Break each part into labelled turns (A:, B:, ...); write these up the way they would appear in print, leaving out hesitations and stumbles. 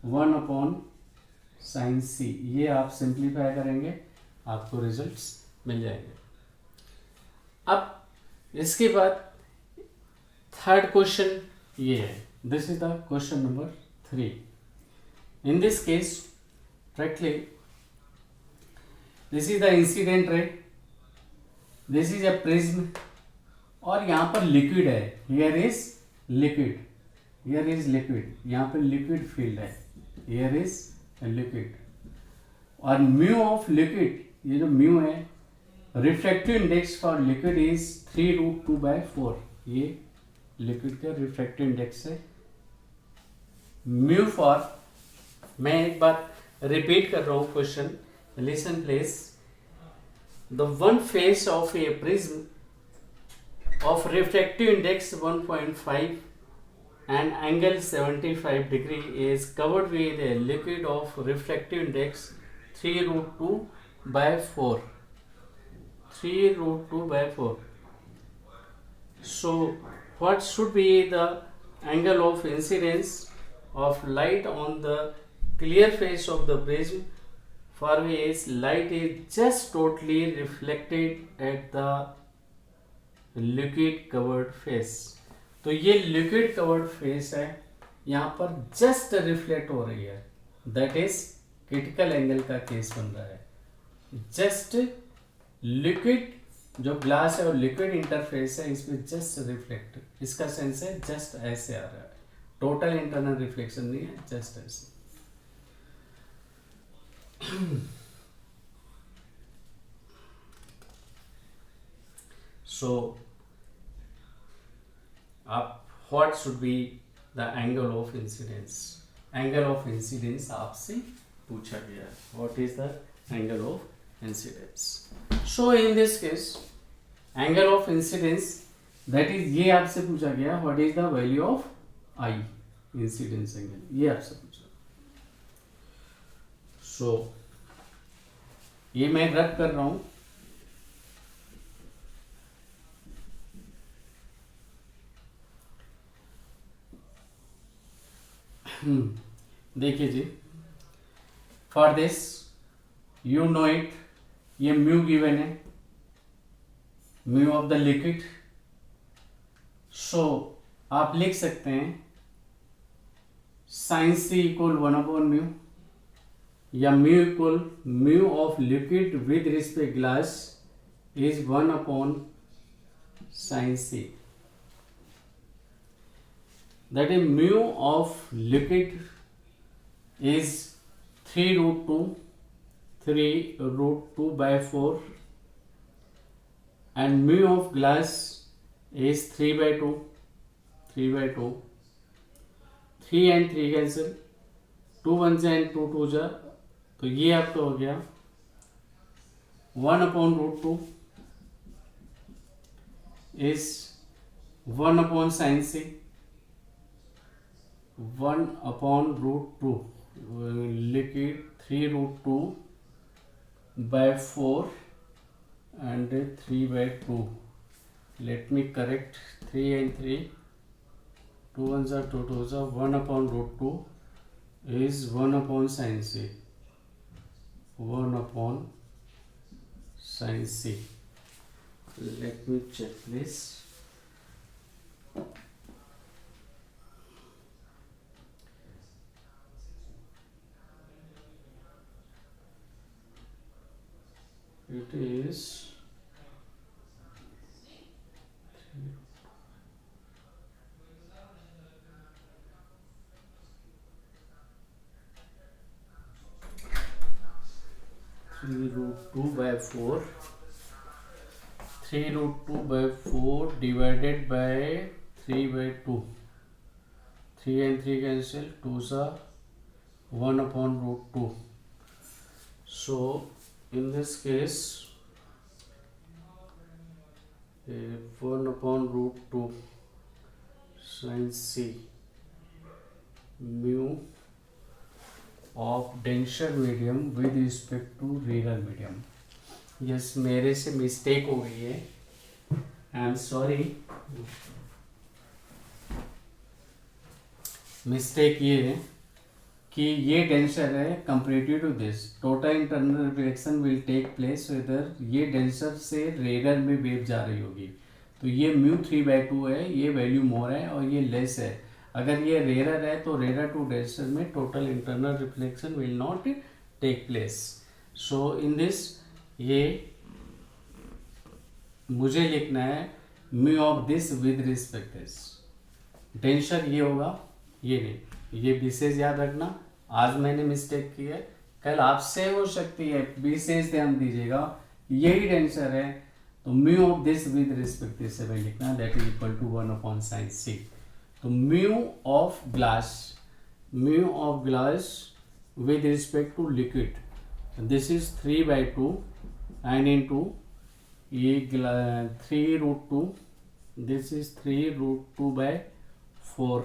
A: 1/sin c, ये आप simplify करेंगे आपको रिजल्ट्स मिल जाएंगे। अब इसके बाद थर्ड क्वेश्चन ये है, this is the question number 3। In this case directly this is the incident ray, this is a prism, और यहाँ पर लिक्विड है, here is liquid, here is liquid, यहाँ पर लिक्विड फील्ड है, हियर इज लिक्विड, और म्यू ऑफ लिक्विड, ये जो म्यू है, refractive index for liquid is 3√2/4, ये लिक्विड का रिफ्रैक्टिव इंडेक्स है। म्यू फॉर, मैं एक बार रिपीट कर रहा हूँ question, listen please. The one face of A prism of refractive index 1.5 and angle 75 degree is covered with a liquid of refractive index 3√2/4, 3√2/4. So what should be the angle of incidence of light on the clear face of the prism for which light is just totally reflected at the liquid covered face? तो ये liquid covered face है, यहाँ पर just reflect हो रही है, that is critical angle का case बन रहा है। जस्ट लिक्विड जो ग्लास है और लिक्विड इंटरफेस है, इसमें जस्ट रिफ्लेक्ट, इसका सेंस है जस्ट ऐसे आ रहा है, टोटल इंटरनल रिफ्लेक्शन नहीं है, जस्ट ऐसे। So what should be the angle of incidence? Angle of incidence आपसे पूछा गया है, what is the angle of incidence? So in this case angle of incidence, that is, ये आपसे पूछा गया what is the value of I, incidence angle, ये आपसे पूछा। So ये मैं रद्द कर रहा हूं, देखिए जी, for this you know it, ये म्यू गिवन है, mu of the liquid. So आप लिख सकते हैं sin c इक्वल 1/μ, या mu equal mu of liquid with respect glass is 1/sin c, that is mu of liquid is 3√2/4 and mu of glass is 3/2, 3 and 3 cancel, 2 1 and 2 2 जा, तो ये आपका हो गया 1/√2 is 1/sin c, 1/√2, liquid 3√2/4 and 3/2. Let me correct 3 and 3, 2 1s are 2 2s are, 1/√2 is 1/sin c, 1/sin c. Let me check this. It is 3√2/4, 3√2/4 divided by 3/2, 3 and 3 cancel, 2s are 1/√2. So in this case 1/√2 sin c mu of denser medium with respect to rarer medium. Yes, मेरे से mistake हो गई है, I am sorry. Mistake ये है कि ये denser है comparative to this, total internal reflection will take place इधर, ये डेंसर से रेयर में वेव जा रही होगी, तो ये म्यू 3/2 है, ये वैल्यू मोर है और ये लेस है। अगर ये रेयर है तो रेयर टू डेंसर में total internal reflection will not take place. So in this ये मुझे लिखना है mu of this with respect this, denser ये होगा, ये नहीं, ये विशेष याद रखना। आज मैंने मिस्टेक की है, कल आपसे हो सकती है, विशेष ध्यान दीजिएगा, यही डेंसर है तो mu of this with respect this से भाई लिखना, that is equal to 1/sin c। तो mu of glass with respect to liquid, this is 3/2 and into ये 3√2, this is 3√2/4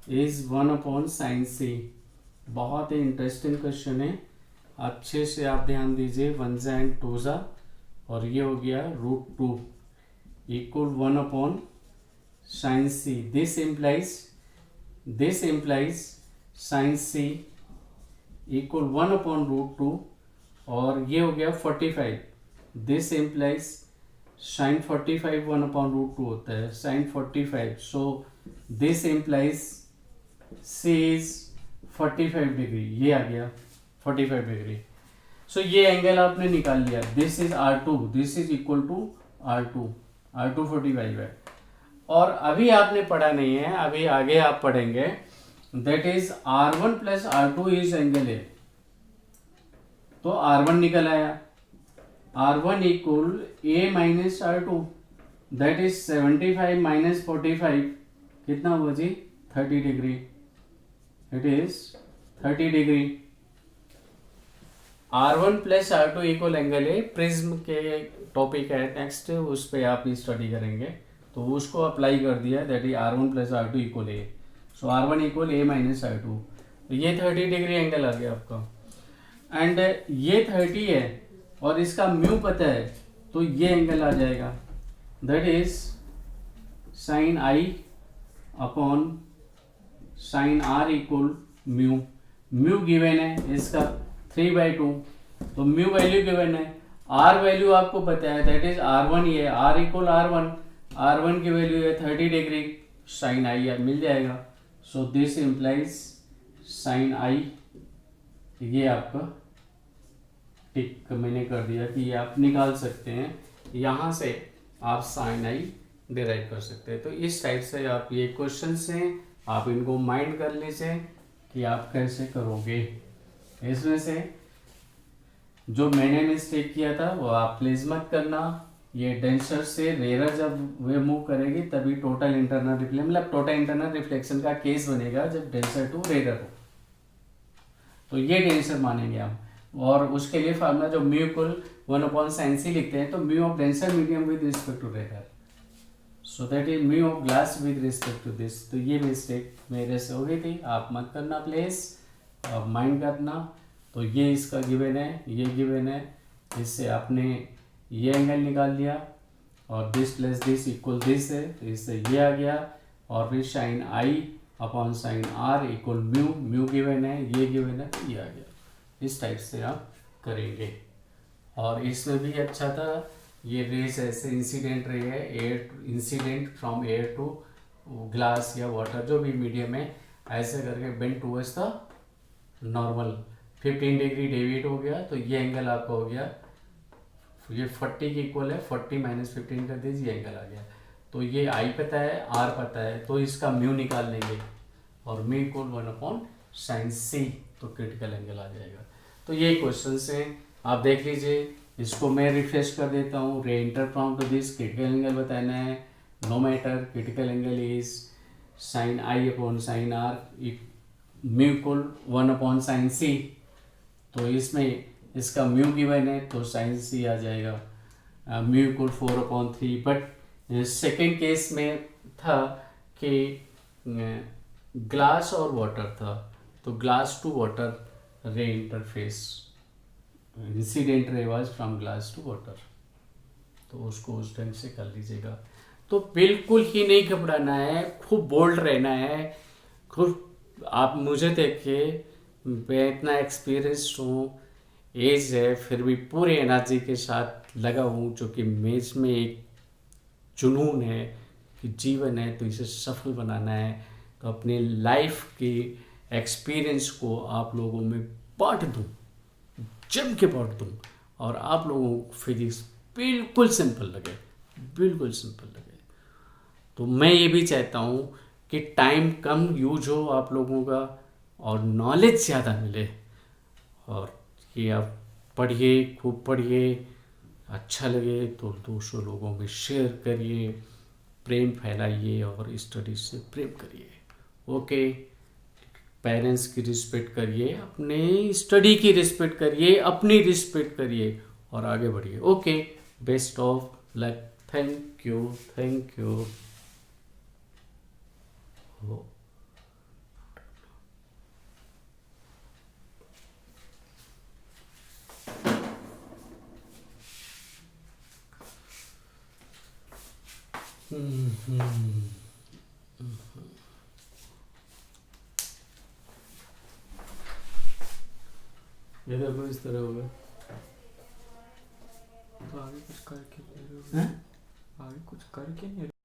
A: is 1/sin c। बहुत ही इंटरेस्टिंग क्वेश्चन है, अच्छे से आप ध्यान दीजिए, 1 जा एंड 2 जा, और ये हो गया √2 equal 1/sin c। This implies sin c equal 1/√2, और ये हो गया 45, दिस implies sin 45 1/√2 होता है, sin 45, so this implies c is 45 degree, ये आ गया 45 डिग्री। सो ये एंगल आपने निकाल लिया, this is R2, this is equal to R2 45 है। और अभी आपने पढ़ा नहीं है, अभी आगे आप पढ़ेंगे, that is R1 plus R2 is angle है, तो R1 निकल आया, R1 equal A minus R2, that is 75 minus 45 कितना हुआ जी, 30 degree, it is 30 degree. R1 plus R2 equal angle है, प्रिज्म के टॉपिक है नेक्स्ट, उस पर आप स्टडी करेंगे, तो उसको अप्लाई कर दिया, that is R1 plus R2 equal A, so R1 equal A minus R2, तो ये 30 डिग्री एंगल आ गया आपका, एंड ये 30 है और इसका म्यू पता है, तो ये एंगल आ जाएगा, that is sine I upon sine R equal mu, mu given है इसका 3/2, तो म्यू वैल्यू गिवन है, R वैल्यू आपको पता है, दैट इज R1 ही है, R इक्वल R1 की वैल्यू है 30 डिग्री, साइन I मिल जाएगा, so this implies sine I, ये आपका टिक मैंने कर दिया कि ये आप निकाल सकते हैं, यहाँ से आप साइन I डिराइव कर सकते हैं। तो इस टाइप से आप ये क्वेश्चंस हैं, आप इनको माइंड कर लीजिए कि आप कैसे करोगे। इसमें से जो मैंने मिस्टेक किया था वो आप प्लीज मत करना, ये डेंसर से रेयर जब वे मूव करेगी तभी टोटल इंटरनल रिफ्लेक्शन, मतलब टोटल इंटरनल रिफ्लेक्शन का केस बनेगा जब डेंसर टू रेयर हो, तो ये डेंसर मानेंगे हम। और उसके लिए फार्मूला जो म्यू इक्वल 1/sin c लिखते हैं, तो mu of denser medium with respect to rare, so that is mu of glass with respect to this. तो ये मिस्टेक मेरे से हो गई थी, आप मत करना प्लीज, माइंड करना। तो ये इसका गिवन है, ये गिवन है, इससे आपने ये एंगल निकाल लिया, और this plus this equal this है, तो इससे ये आ गया, और फिर sine I upon sine R equal mu given है, ये गिवन है, तो ये आ गया। इस टाइप से आप करेंगे। और इसमें भी अच्छा था, ये रेस ऐसे इंसिडेंट रे है, air incident from air to glass या वाटर जो भी मीडियम है, ऐसे करके bend towards the normal 15 degree deviate हो गया, तो ये एंगल आपका हो गया, ये 40 के इक्वल है, 40 माइनस 15 कर दीजिए, ये एंगल आ गया। तो ये I पता है, R पता है, तो इसका म्यू निकाल लेंगे, और म्यू इक्वल 1/sin c, तो क्रिटिकल एंगल आ जाएगा। तो ये क्वेश्चन हैं, आप देख लीजिए। इसको मैं रिफ्रेश कर देता हूँ, ray enter from to this, critical angle बताना है, no matter, critical angle is sine I upon sine R, mu equal 1/sin c, तो इसमें इसका म्यू गिवन है, तो साइन c आ जाएगा, mu equal 4/3। But second case में था कि ग्लास और वाटर था, तो glass to water ray interface, incident ray was from glass to water, तो उसको उस ढंग से कर लीजिएगा। तो बिल्कुल ही नहीं घबराना है, खूब बोल्ड रहना है, खूब आप मुझे देखिए, मैं इतना एक्सपीरियंस्ड हूँ, एज है, फिर भी पूरी एनर्जी के साथ लगा हूँ, जो कि मेज में एक जुनून है कि जीवन है तो इसे सफल बनाना है। तो अपनी लाइफ की एक्सपीरियंस को आप लोगों में बांट दूँ, जम के बांट दूँ, और आप लोगों को फिजिक्स बिल्कुल सिंपल लगे, बिल्कुल सिंपल लगे। तो मैं ये भी चाहता हूँ कि टाइम कम यूज हो आप लोगों का, और नॉलेज ज़्यादा मिले, और ये आप पढ़िए, खूब पढ़िए, अच्छा लगे तो दूसरों लोगों में शेयर करिए, प्रेम फैलाइए और स्टडीज से प्रेम करिए। ओके, पेरेंट्स की रिस्पेक्ट करिए, अपने स्टडी की रिस्पेक्ट करिए, अपनी रिस्पेक्ट करिए, और आगे बढ़िए। Okay, best of luck. Thank you, thank you. ये देखो इस तरह होगा।
B: तो आगे कुछ करके नहीं रहे हो?
A: हैं?
B: आगे कुछ करके नहीं